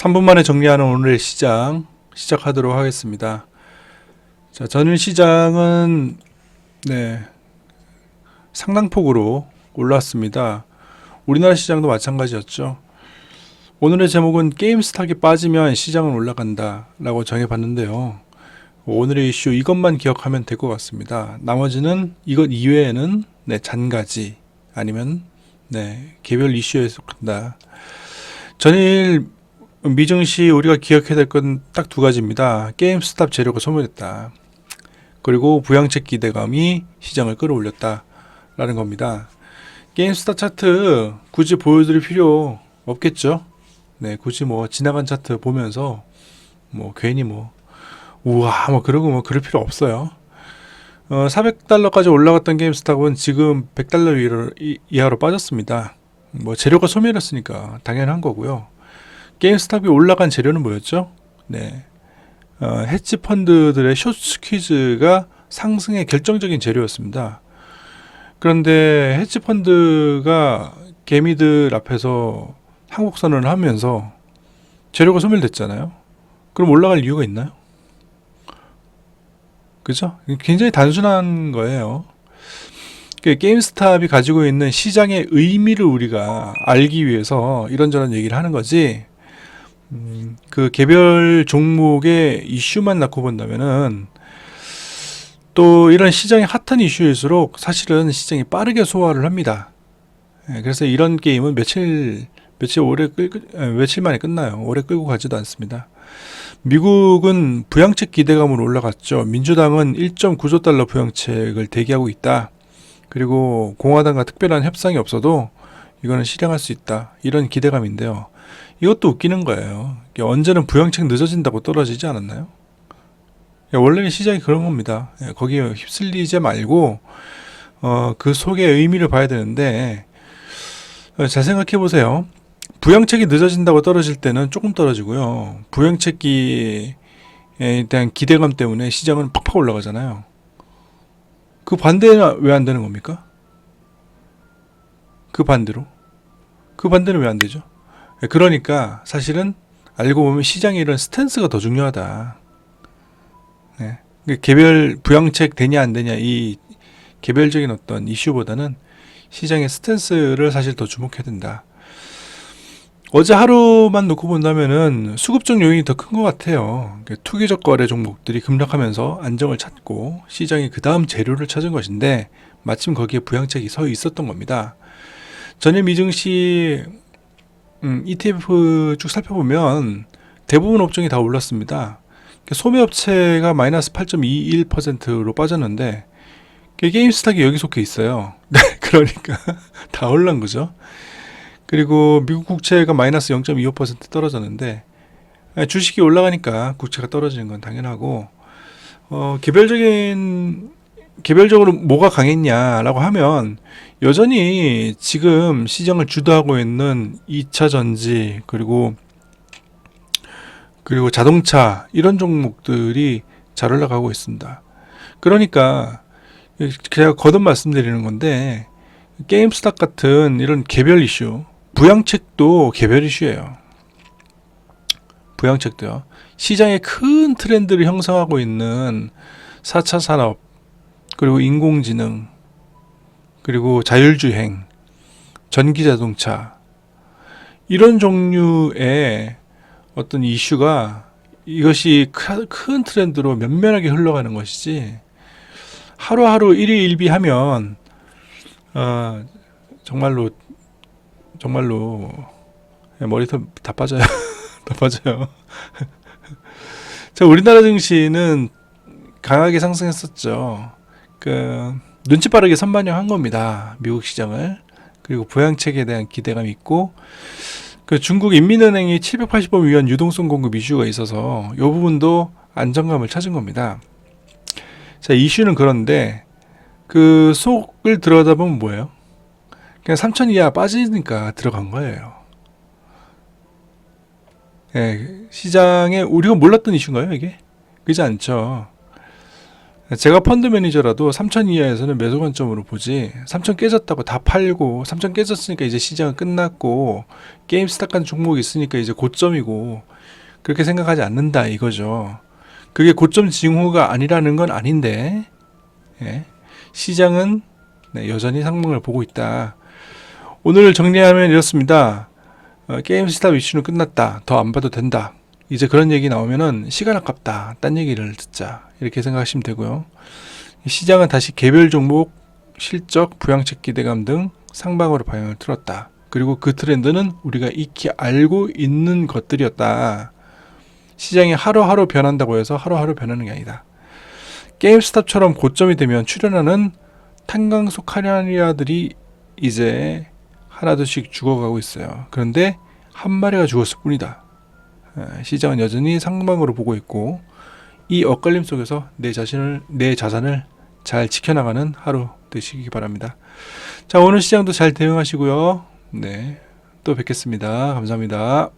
3분 만에 정리하는 오늘의 시장 시작하도록 하겠습니다. 자, 전일 시장은 상당폭으로 올랐습니다. 우리나라 시장도 마찬가지였죠. 오늘의 제목은 게임스탁이 빠지면 시장은 올라간다 라고 정해봤는데요. 오늘의 이슈 이것만 기억하면 될 것 같습니다. 나머지는 이것 이외에는 잔가지 아니면 개별 이슈에 속한다. 전일 미증시 우리가 기억해야 될 건 딱 두 가지입니다. 게임스탑 재료가 소멸했다. 그리고 부양책 기대감이 시장을 끌어올렸다 라는 겁니다. 게임스탑 차트 굳이 보여드릴 필요 없겠죠. 굳이 지나간 차트 보면서 괜히 우와 그러고 그럴 필요 없어요. 400달러까지 올라갔던 게임스탑은 지금 100달러 이하로 빠졌습니다. 재료가 소멸했으니까 당연한 거고요. 게임스탑이 올라간 재료는 뭐였죠? 헤지 펀드들의 숏 스퀴즈가 상승의 결정적인 재료였습니다. 그런데 헤지 펀드가 개미들 앞에서 한국 선언을 하면서 재료가 소멸됐잖아요. 그럼 올라갈 이유가 있나요? 그죠? 굉장히 단순한 거예요. 게임스탑이 가지고 있는 시장의 의미를 우리가 알기 위해서 이런저런 얘기를 하는 거지, 그 개별 종목의 이슈만 놓고 본다면은 또 이런 시장이 핫한 이슈일수록 사실은 시장이 빠르게 소화를 합니다. 그래서 이런 게임은 며칠 만에 끝나요. 오래 끌고 가지도 않습니다. 미국은 부양책 기대감으로 올라갔죠. 민주당은 1.9조 달러 부양책을 대기하고 있다. 그리고 공화당과 특별한 협상이 없어도 이거는 실행할 수 있다. 이런 기대감인데요. 이것도 웃기는 거예요. 언제는 부양책 늦어진다고 떨어지지 않았나요? 원래는 시장이 그런 겁니다. 거기에 휩쓸리지 말고 그 속의 의미를 봐야 되는데, 잘 생각해 보세요. 부양책이 늦어진다고 떨어질 때는 조금 떨어지고요. 부양책에 대한 기대감 때문에 시장은 팍팍 올라가잖아요. 그 반대는 왜 안 되는 겁니까? 그 반대는 왜 안 되죠? 그러니까 사실은 알고 보면 시장의 이런 스탠스가 더 중요하다. 개별 부양책 되냐 안 되냐 이 개별적인 어떤 이슈보다는 시장의 스탠스를 사실 더 주목해야 된다. 어제 하루만 놓고 본다면은 수급적 요인이 더 큰 것 같아요. 투기적 거래 종목들이 급락하면서 안정을 찾고 시장이 그 다음 재료를 찾은 것인데 마침 거기에 부양책이 서 있었던 겁니다. 전일 미증시 ETF 쭉 살펴보면 대부분 업종이 다 올랐습니다. 소매업체가 마이너스 8.21%로 빠졌는데 게임스탁이 여기 속해 있어요. 그러니까 다 올란 거죠. 그리고 미국 국채가 마이너스 0.25% 떨어졌는데 주식이 올라가니까 국채가 떨어지는 건 당연하고, 개별적으로 뭐가 강했냐라고 하면 여전히 지금 시장을 주도하고 있는 2차 전지 그리고 자동차 이런 종목들이 잘 올라가고 있습니다. 그러니까 제가 거듭 말씀드리는 건데, 게임스탁 같은 이런 개별 이슈, 부양책도 개별 이슈예요. 부양책도요. 시장의 큰 트렌드를 형성하고 있는 4차 산업, 그리고 인공지능, 그리고 자율주행, 전기자동차, 이런 종류의 어떤 이슈가 이것이 큰 트렌드로 면면하게 흘러가는 것이지, 하루하루 일희일비하면 정말로 머리 다 빠져요. 다 빠져요. 자, 우리나라 증시는 강하게 상승했었죠. 눈치 빠르게 선반영한 겁니다. 미국 시장을. 그리고 부양책에 대한 기대감이 있고, 중국 인민은행이 780억 위안 유동성 공급 이슈가 있어서 이 부분도 안정감을 찾은 겁니다. 자, 이슈는 그런데 그 속을 들여다보면 뭐예요? 그냥 3천 이하 빠지니까 들어간 거예요. 시장에 우리가 몰랐던 이슈인가요, 이게? 그렇지 않죠. 제가 펀드 매니저라도 3천 이하에서는 매수 관점으로 보지, 3천 깨졌다고 다 팔고 3천 깨졌으니까 이제 시장은 끝났고 게임스탑 같은 종목이 있으니까 이제 고점이고 그렇게 생각하지 않는다 이거죠. 그게 고점 징후가 아니라는 건 아닌데, 예, 시장은 네, 여전히 상승을 보고 있다. 오늘 정리하면 이렇습니다. 게임스탑 이슈는 끝났다. 더 안 봐도 된다. 이제 그런 얘기 나오면은 시간 아깝다. 딴 얘기를 듣자. 이렇게 생각하시면 되고요. 시장은 다시 개별 종목, 실적, 부양책 기대감 등 상방으로 방향을 틀었다. 그리고 그 트렌드는 우리가 익히 알고 있는 것들이었다. 시장이 하루하루 변한다고 해서 하루하루 변하는 게 아니다. 게임스탑처럼 고점이 되면 출현하는 탄광소 카리아들이 이제 하나둘씩 죽어가고 있어요. 그런데 한 마리가 죽었을 뿐이다. 시장은 여전히 상방으로 보고 있고 이 엇갈림 속에서 내 자산을 잘 지켜나가는 하루 되시기 바랍니다. 자, 오늘 시장도 잘 대응하시고요. 네, 또 뵙겠습니다. 감사합니다.